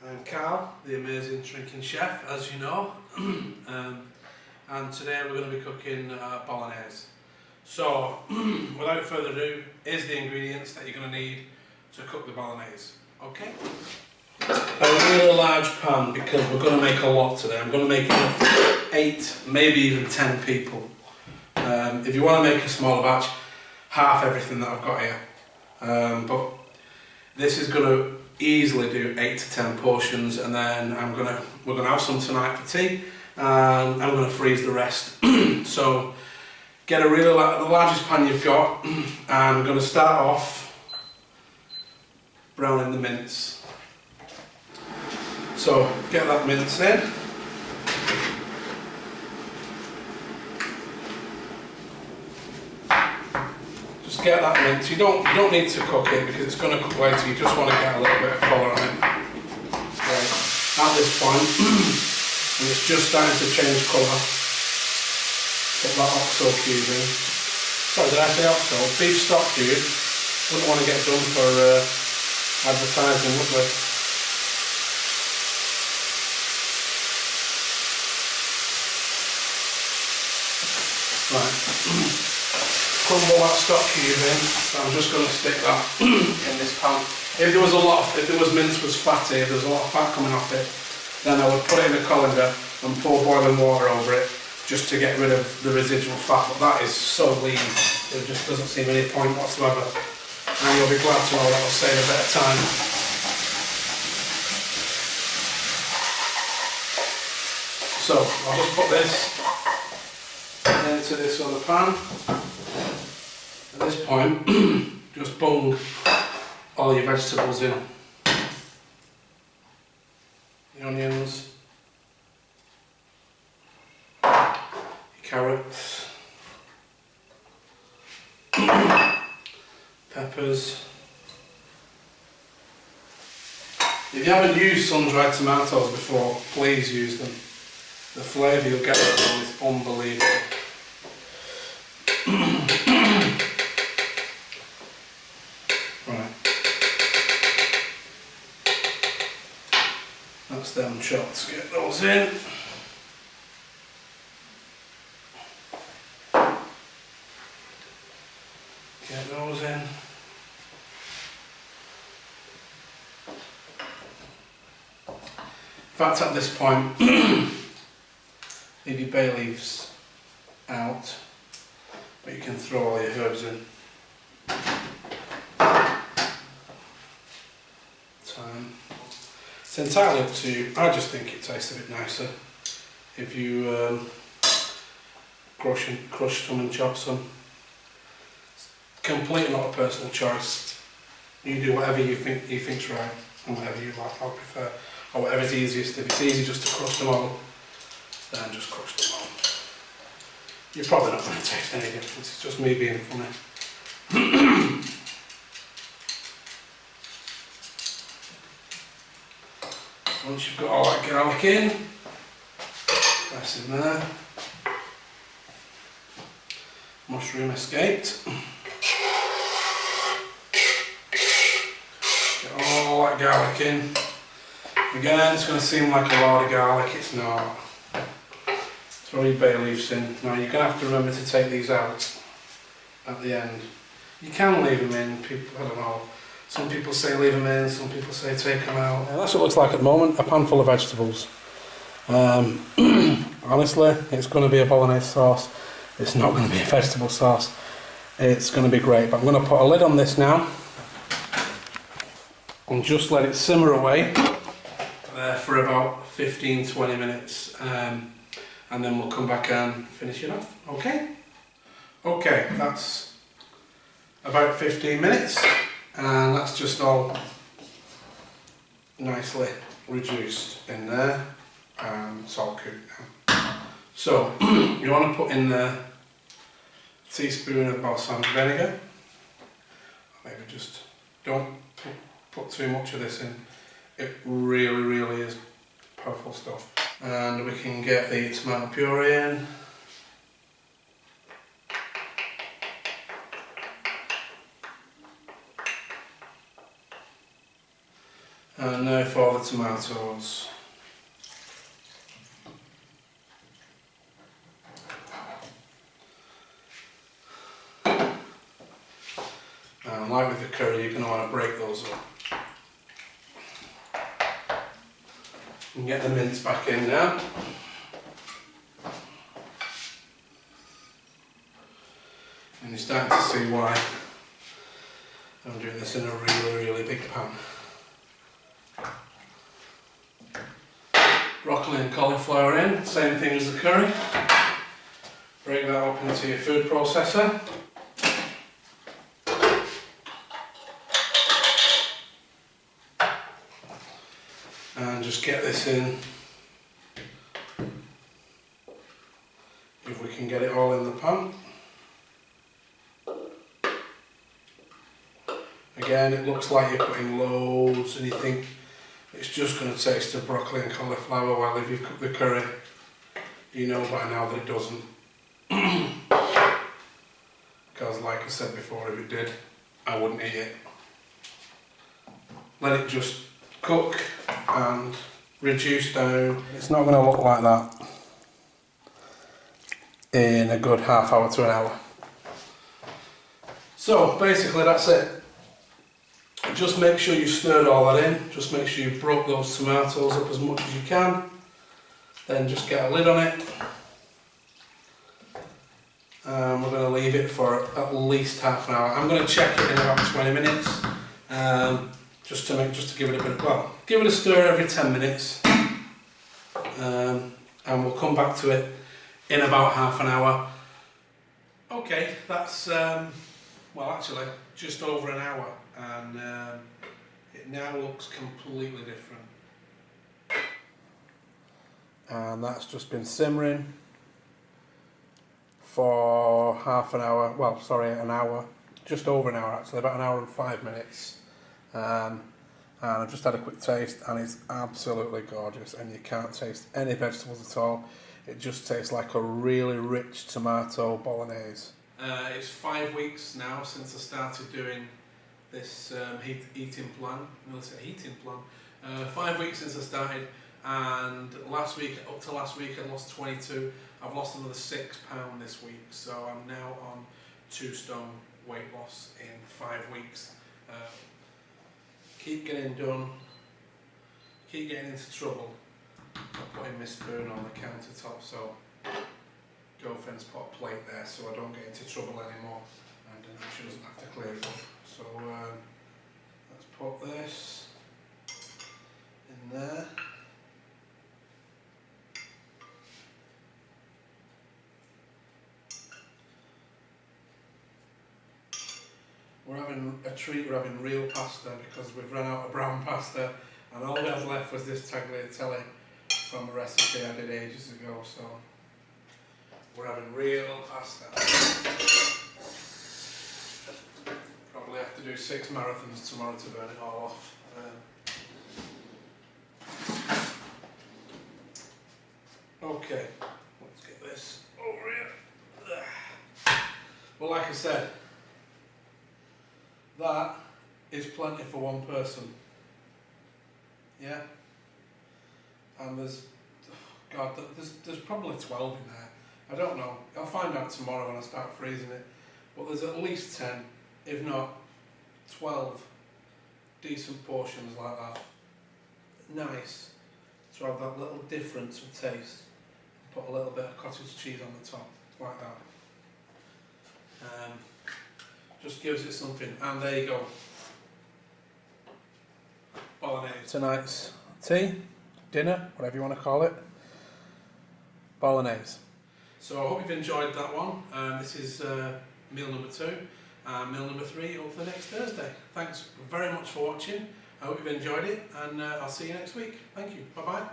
I'm Carl, the amazing drinking chef, as you know, and today we're going to be cooking Bolognese. So, without further ado, here's the ingredients that you're going to need to cook the Bolognese. Okay? A really large pan, because we're going to make a lot today. I'm going to make enough for 8, maybe even 10 people. If you want to make a smaller batch, half everything that I've got here. But this is going to easily do 8 to 10 portions, and then we're gonna have some tonight for tea, and I'm gonna freeze the rest. So get the largest pan you've got, and I'm gonna start off browning the mince. So get that mince in. Just get that mince. You don't need to cook it because it's going to cook later. You just want to get a little bit of colour on it. Right. At this point, when it's just starting to change colour, put that oxo cube in. Sorry, did I say oxo? Beef stock cube. Wouldn't want to get done for advertising, would we? Right. Crumble that stock cube in, so I'm just going to stick that in this pan. If there was mince was fatty, if there's a lot of fat coming off it, then I would put it in a colander and pour boiling water over it just to get rid of the residual fat, but that is so lean, there just doesn't seem any point whatsoever, and you'll be glad to know that will save a bit of time. So I'll just put this into this other pan. At this point, just bung all your vegetables in. The onions, your carrots, peppers. If you haven't used sun-dried tomatoes before, please use them. The flavour you'll get with them is unbelievable. That's them chops, get those in. Get those in. In fact, at this point, leave your bay leaves out, but you can throw all your herbs in. Thyme. It's entirely up to you. I just think it tastes a bit nicer if you crush some and chop some. It's completely not a personal choice. You do whatever you think's right and whatever you like. I prefer, or whatever's easiest. If it's easy just to crush them all, then just crush them all. You're probably not going to taste any difference. It's just me being funny. Once you've got all that garlic in, press in there. Mushroom escaped. Get all that garlic in. Again, it's going to seem like a lot of garlic, it's not. Throw your bay leaves in. Now you're going to have to remember to take these out at the end. You can leave them in, people, I don't know. Some people say leave them in, some people say take them out. Yeah, that's what it looks like at the moment, a pan full of vegetables. Honestly, it's going to be a Bolognese sauce. It's not going to be a vegetable sauce. It's going to be great, but I'm going to put a lid on this now and just let it simmer away for about 15-20 minutes, and then we'll come back and finish it off. Okay? Okay, that's about 15 minutes. And that's just all nicely reduced in there, and it's all cooked now. So you want to put in there a teaspoon of balsamic vinegar. Maybe just don't put too much of this in. It really is powerful stuff. And we can get the tomato puree in. And now for the tomatoes. And like with the curry, you're going to want to break those up. And get the mince back in now. And you're starting to see why I'm doing this in a really big pan. Broccoli and cauliflower in, same thing as the curry. Break that up into your food processor. And just get this in, if we can get it all in the pan. Again, it looks like you're putting loads and you think it's just going to taste of broccoli and cauliflower, while if you've cooked the curry, you know by now that it doesn't. Because like I said before, if it did, I wouldn't eat it. Let it just cook and reduce down. It's not going to look like that in a good half hour to an hour. So basically that's it. Just make sure you've stirred all that in, just make sure you've broke those tomatoes up as much as you can, then just get a lid on it. We're going to leave it for at least half an hour. I'm going to check it in about 20 minutes, just to give it a bit of, well, give it a stir every 10 minutes, and we'll come back to it in about half an hour. Okay, that's, well actually, just over an hour, and it now looks completely different. And that's just been simmering for half an hour, well sorry, an hour, just over an hour actually, about an hour and 5 minutes. And I've just had a quick taste and it's absolutely gorgeous, and you can't taste any vegetables at all. It just tastes like a really rich tomato bolognese. It's 5 weeks now since I started doing this eating plan. No, it's a eating plan. 5 weeks since I started, and last week, up to last week, I lost 22. I've lost another £6 this week, so I'm now on 2 stone weight loss in 5 weeks. Keep getting done, keep getting into trouble. I'm putting my spoon on the countertop, so girlfriend's put a plate there so I don't get into trouble anymore, and she doesn't have to clear it up. So let's put this in there. We're having a treat, we're having real pasta because we've run out of brown pasta, and all we had left was this tagliatelle from a recipe I did ages ago, so we're having real pasta. Probably have to do 6 marathons tomorrow to burn it all off. Okay, let's get this over here. Well, like I said, that is plenty for one person. Yeah? And there's probably 12 in there. I don't know. I'll find out tomorrow when I start freezing it. But there's at least 10, if not 12 decent portions like that. Nice to have that little difference of taste. Put a little bit of cottage cheese on the top, like that. Just gives it something, and there you go. Bolognese. Tonight's tea, dinner, whatever you want to call it. Bolognese. So I hope you've enjoyed that one. This is meal number 2, and meal number 3 up for the next Thursday. Thanks very much for watching. I hope you've enjoyed it, and I'll see you next week. Thank you. Bye bye.